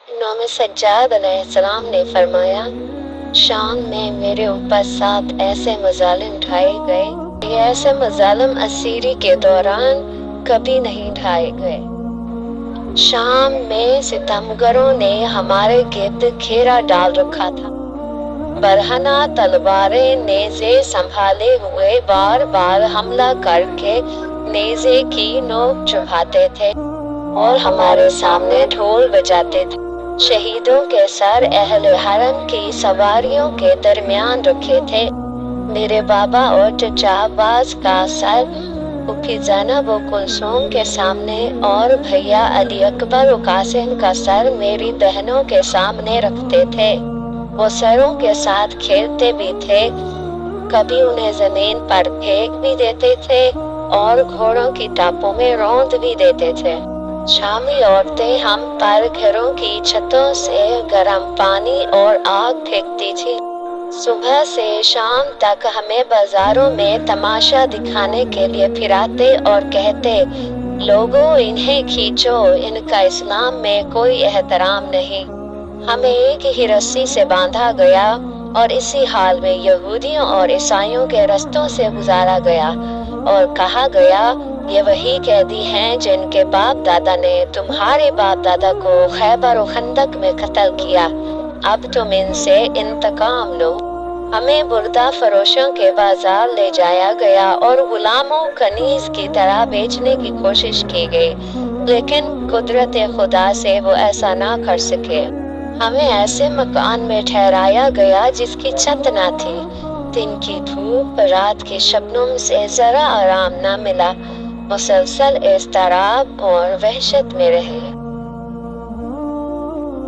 इमाम सज्जाद अलैहिस्सलाम ने फरमाया, शाम में मेरे ऊपर 7 ऐसे मजालिम ढाए गए, ये ऐसे मजालिम असीरी के दौरान कभी नहीं ढाए गए। शाम में सितमगरों ने हमारे गिर्द घेरा डाल रखा था। बरहना तलवारें नेज़े संभाले हुए बार बार हमला करके नेज़े की नोक चुभाते थे और हमारे सामने ढोल बजाते थे। शहीदों के सर अहले हरम की सवारियों के दरमियान रखे थे। मेरे बाबा और चचा अब्बास का सर फूफी ज़ैनब और कुलसूम के सामने और भैया अली अकबर और कासिम का सर मेरी बहनों के सामने रखते थे। वो सरों के साथ खेलते भी थे, कभी उन्हें जमीन पर फेंक भी देते थे और घोड़ों की टापों में रौंद भी देते थे। शामी औरतें हम पर घरों की छतों से गर्म पानी और आग फेंकती थी। सुबह से शाम तक हमें बाजारों में तमाशा दिखाने के लिए फिराते और कहते, लोगों इन्हें खींचो, इनका इस्लाम में कोई एहतराम नहीं। हमें एक ही रस्सी से बांधा गया और इसी हाल में यहूदियों और ईसाइयों के रस्तों से गुजारा गया और कहा गया, ये वही कैदी हैं जिनके बाप दादा ने तुम्हारे बाप दादा को खैबर और खंदक में कत्ल किया, अब तुम इनसे इंतकाम लो। हमें बुर्दा फरोशों के बाजार ले जाया गया और गुलामों कनीज की तरह बेचने की कोशिश की गई, लेकिन कुदरत खुदा से वो ऐसा ना कर सके। हमें ऐसे मकान में ठहराया गया जिसकी छत ना थी। दिन की धूप, रात की शबनम से जरा आराम ना मिला। मुसलसल इज़्तिराब और वहशत में रहे।